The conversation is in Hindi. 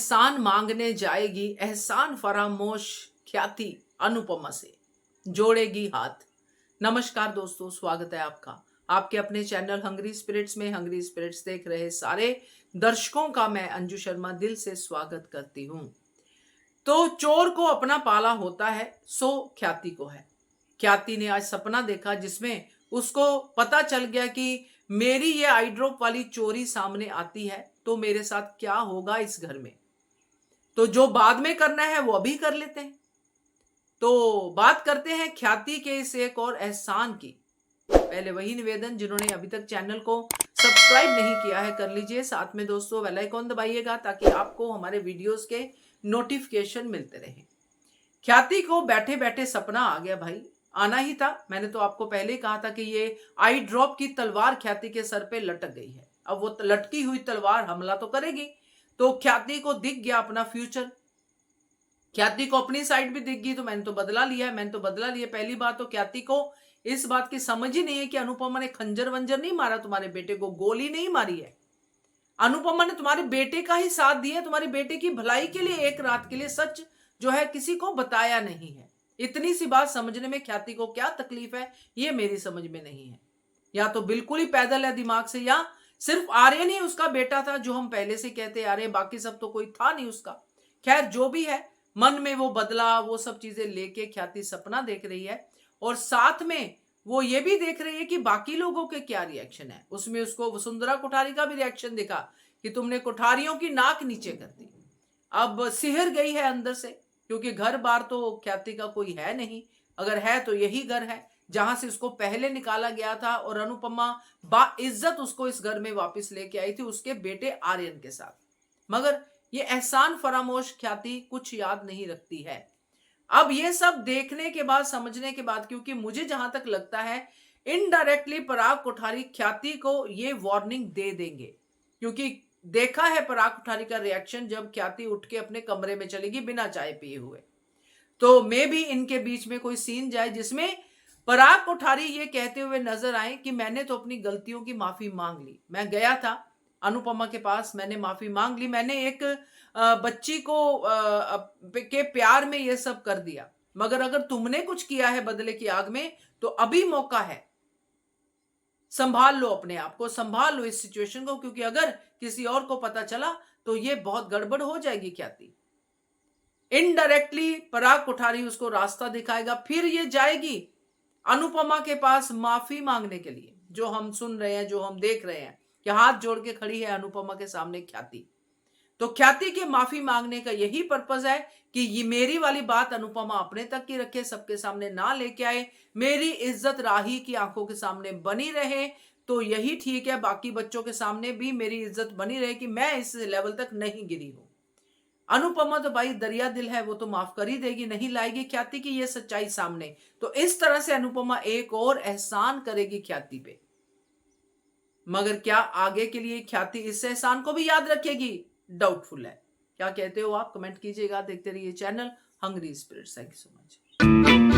एहसान मांगने जाएगी, एहसान फरामोश ख्याति अनुपमा से जोड़ेगी हाथ। नमस्कार दोस्तों, स्वागत है आपका आपके अपने चैनल हंग्री स्पिरिट्स में। हंग्री स्पिरिट्स देख रहे सारे दर्शकों का मैं अंजू शर्मा दिल से स्वागत करती हूं। तो चोर को अपना पाला होता है, सो ख्याति को है। ख्याति ने आज सपना देखा जिसमें उसको पता चल गया कि मेरी ये आई ड्रॉप वाली चोरी सामने आती है तो मेरे साथ क्या होगा इस घर में। तो जो बाद में करना है वो अभी कर लेते हैं। तो बात करते हैं ख्याति के इस एक और एहसान की। पहले वही निवेदन, जिन्होंने अभी तक चैनल को सब्सक्राइब नहीं किया है कर लीजिए, साथ में दोस्तों बेल आइकॉन दबाइएगा ताकि आपको हमारे वीडियोस के नोटिफिकेशन मिलते रहे। ख्याति को बैठे बैठे सपना आ गया, भाई आना ही था। मैंने तो आपको पहले ही कहा था कि ये आई ड्रॉप की तलवार ख्याति के सर पे लटक गई है। अब वो लटकी हुई तलवार हमला तो करेगी। तो ख्याति को दिख गया अपना फ्यूचर, ख्याति को अपनी साइड भी दिख गई। तो मैंने तो बदला लिया। पहली बात तो ख्याति को इस बात की समझ ही नहीं है कि अनुपमा ने खंजर वंजर नहीं मारा, तुम्हारे बेटे को गोली नहीं मारी है। अनुपमा ने तुम्हारे बेटे का ही साथ दिया, तुम्हारे बेटे की भलाई के लिए एक रात के लिए सच जो है किसी को बताया नहीं है। इतनी सी बात समझने में ख्याति को क्या तकलीफ है ये मेरी समझ में नहीं है। या तो बिल्कुल ही पैदल है दिमाग से, या सिर्फ आर्यन ही उसका बेटा था जो हम पहले से कहते आ रहे हैं, बाकी सब तो कोई था नहीं उसका। खैर जो भी है, मन में वो बदला, वो सब चीजें लेके ख्याति सपना देख रही है और साथ में वो ये भी देख रही है कि बाकी लोगों के क्या रिएक्शन है। उसमें उसको वसुंधरा कोठारी का भी रिएक्शन दिखा कि तुमने कोठारियों की नाक नीचे कर दी। अब सिहर गई है अंदर से, क्योंकि घर बार तो ख्याति का कोई है नहीं। अगर है तो यही घर है जहां से उसको पहले निकाला गया था और अनुपमा बाइज्जत उसको इस घर में वापस लेके आई थी उसके बेटे आर्यन के साथ। मगर ये एहसान फरामोश ख्याति कुछ याद नहीं रखती है। अब ये सब देखने के बाद, समझने के बाद, क्योंकि मुझे जहां तक लगता है इनडायरेक्टली पराग कोठारी ख्याति को ये वार्निंग दे देंगे, क्योंकि देखा है पराग कोठारी का रिएक्शन जब ख्याति उठ के अपने कमरे में चलेगी बिना चाय पिए हुए। तो मे भी इनके बीच में कोई सीन जाए जिसमें पराग कोठारी ये कहते हुए नजर आए कि मैंने तो अपनी गलतियों की माफी मांग ली, मैं गया था अनुपमा के पास, मैंने माफी मांग ली, मैंने एक बच्ची को के प्यार में ये सब कर दिया। मगर अगर तुमने कुछ किया है बदले की आग में तो अभी मौका है, संभाल लो अपने आप को, संभाल लो इस सिचुएशन को, क्योंकि अगर किसी और को पता चला तो ये बहुत गड़बड़ हो जाएगी। ख्याति इनडायरेक्टली पराग कोठारी उसको रास्ता दिखाएगा, फिर ये जाएगी अनुपमा के पास माफी मांगने के लिए। जो हम सुन रहे हैं, जो हम देख रहे हैं कि हाथ जोड़ के खड़ी है अनुपमा के सामने ख्याति। तो ख्याति के माफी मांगने का यही पर्पस है कि ये मेरी वाली बात अनुपमा अपने तक की रखे, सबके सामने ना लेके आए, मेरी इज्जत राही की आंखों के सामने बनी रहे तो यही ठीक है। बाकी बच्चों के सामने भी मेरी इज्जत बनी रहे कि मैं इस लेवल तक नहीं गिरी हूं। अनुपमा तो भाई दरिया दिल है, वो तो माफ कर ही देगी, नहीं लाएगी ख्याति की ये सच्चाई सामने। तो इस तरह से अनुपमा एक और एहसान करेगी ख्याति पे। मगर क्या आगे के लिए ख्याति इस एहसान को भी याद रखेगी? डाउटफुल है। क्या कहते हो आप? कमेंट कीजिएगा। देखते रहिए channel hungry spirits. Thank you so much.